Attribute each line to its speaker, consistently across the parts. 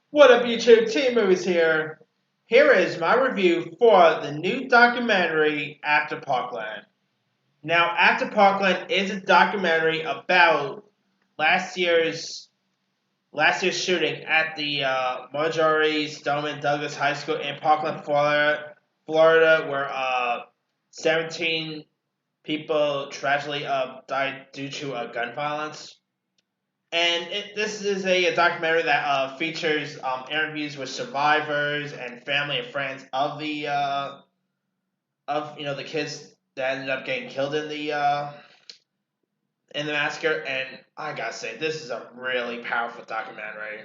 Speaker 1: What up, YouTube? Team Movies here. Here is my review for the new documentary After Parkland. Now, After Parkland is a documentary about last year's last year's shooting at the Marjorie Stoneman Douglas High School in Parkland, Florida, where 17 people tragically died due to gun violence. And this is a documentary that features interviews with survivors and family and friends of the kids that ended up getting killed in the massacre. And I gotta say, this is a really powerful documentary.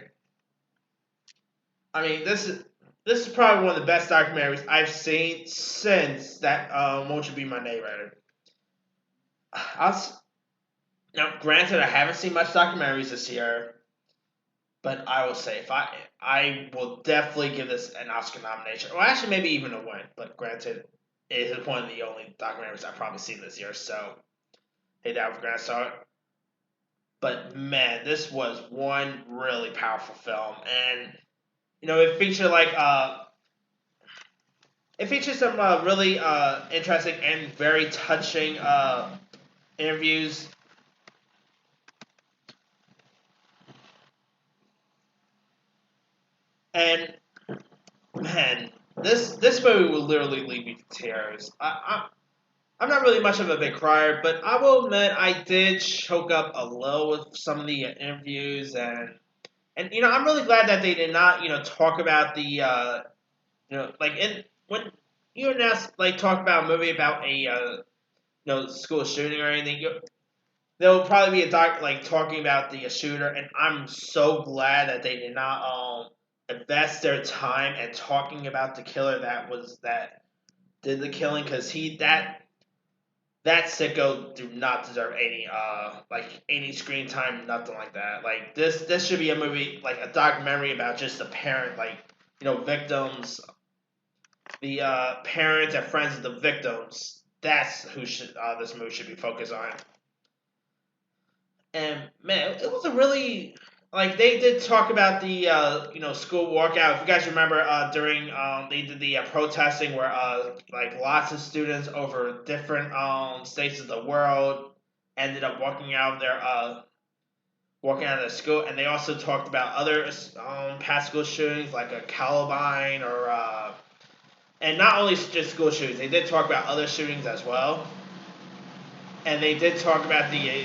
Speaker 1: I mean, this is probably one of the best documentaries I've seen since that Won't You Be My Neighbor. Now, granted, I haven't seen much documentaries this year, but I will say, if I will definitely give this an Oscar nomination, or actually maybe even a win. But granted, it is one of the only documentaries I've probably seen this year, so hey, that was Grand Start. But man, this was one really powerful film, and it featured it features some really interesting and very touching interviews. And man, this movie will literally leave you to tears. I'm not really much of a big crier, but I will admit I did choke up a little with some of the interviews, and I'm really glad that they did not talk about the like in when you now like talk about a movie about a school shooting or anything. There will probably be a doc like talking about the shooter, and I'm so glad that they did not invest their time and talking about the killer that did the killing, because he that sicko do not deserve any any screen time, nothing like that. Like this should be a movie, like a documentary about just the parent, like victims, the parents and friends of the victims. That's who should this movie should be focused on. And man, it was a really, like, they did talk about the school walkout. If you guys remember, during they did the protesting where like lots of students over different states of the world ended up walking out of the school, and they also talked about other past school shootings like a Columbine or and not only just school shootings, they did talk about other shootings as well, and they did talk about the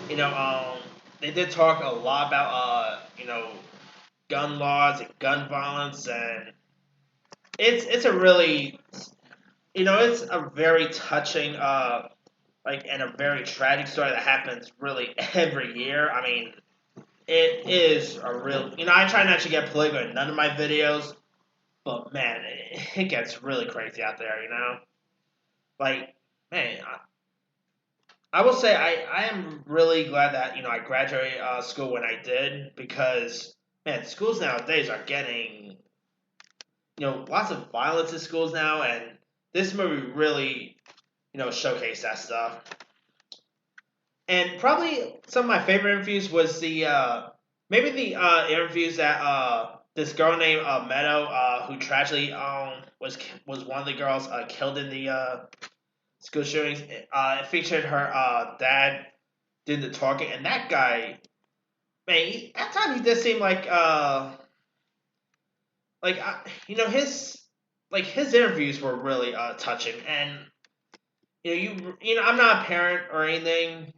Speaker 1: you know, they did talk a lot about gun laws and gun violence, and it's a really it's a very touching and a very tragic story that happens really every year. I mean, it is a real I try not to get political in none of my videos, but man, it gets really crazy out there. Like, man, I will say I am really glad that I graduated school when I did, because man, schools nowadays are getting lots of violence in schools now, and this movie really showcased that stuff. And probably some of my favorite interviews was the maybe the interviews that this girl named Meadow, who tragically was one of the girls killed in the school shootings. It featured her dad did the talking, and that guy, man, that time he did seem like his interviews were really touching, and I'm not a parent or anything,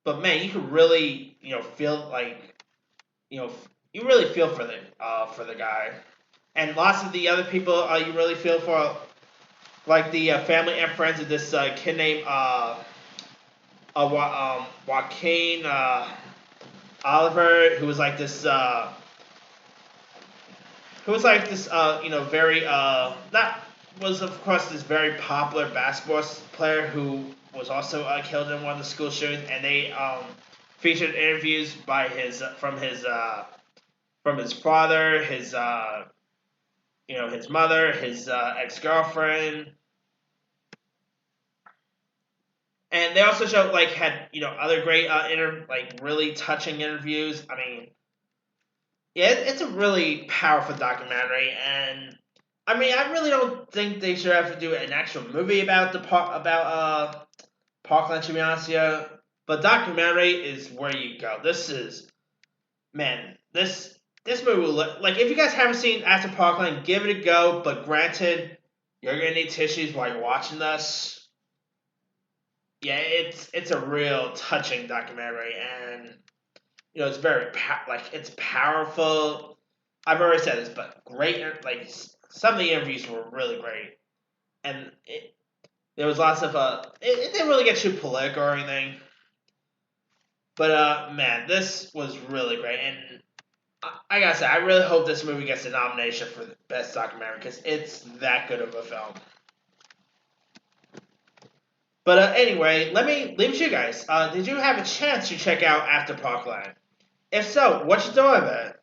Speaker 1: but man, you could really feel like you know you really feel for the guy, and lots of the other people you really feel for, like the family and friends of this kid named Joaquin Oliver, who was like this very that was of course this very popular basketball player who was also killed in one of the school shootings, and they featured interviews by from his father, his mother, his ex girlfriend, and they also showed had other great really touching interviews. I mean, Yeah, it's a really powerful documentary, and I mean, I really don't think they should have to do an actual movie about Parkland. To be honest, yeah, but documentary is where you go. This is man, this movie will like if you guys haven't seen After Parkland, give it a go. But granted, you're gonna need tissues while you're watching this. Yeah, it's a real touching documentary, and it's very it's powerful. I've already said this, but great. Like some of the interviews were really great, and there was lots of it didn't really get too political or anything. But man, this was really great, and I gotta say, I really hope this movie gets a nomination for the best documentary because it's that good of a film. But anyway, let me leave it to you guys. Did you have a chance to check out After Parkland? If so, what you thought of it?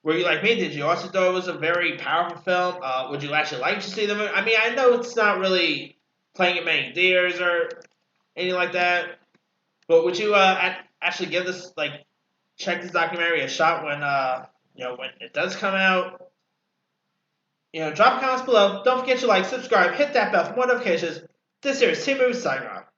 Speaker 1: Were you like me? Did you also thought it was a very powerful film? Would you actually like to see the movie? I mean, I know it's not really playing in many theaters or anything like that, but would you actually give this check this documentary a shot when when it does come out? Drop comments below. Don't forget to like, subscribe, hit that bell for more notifications. This here is Team Movie signing off.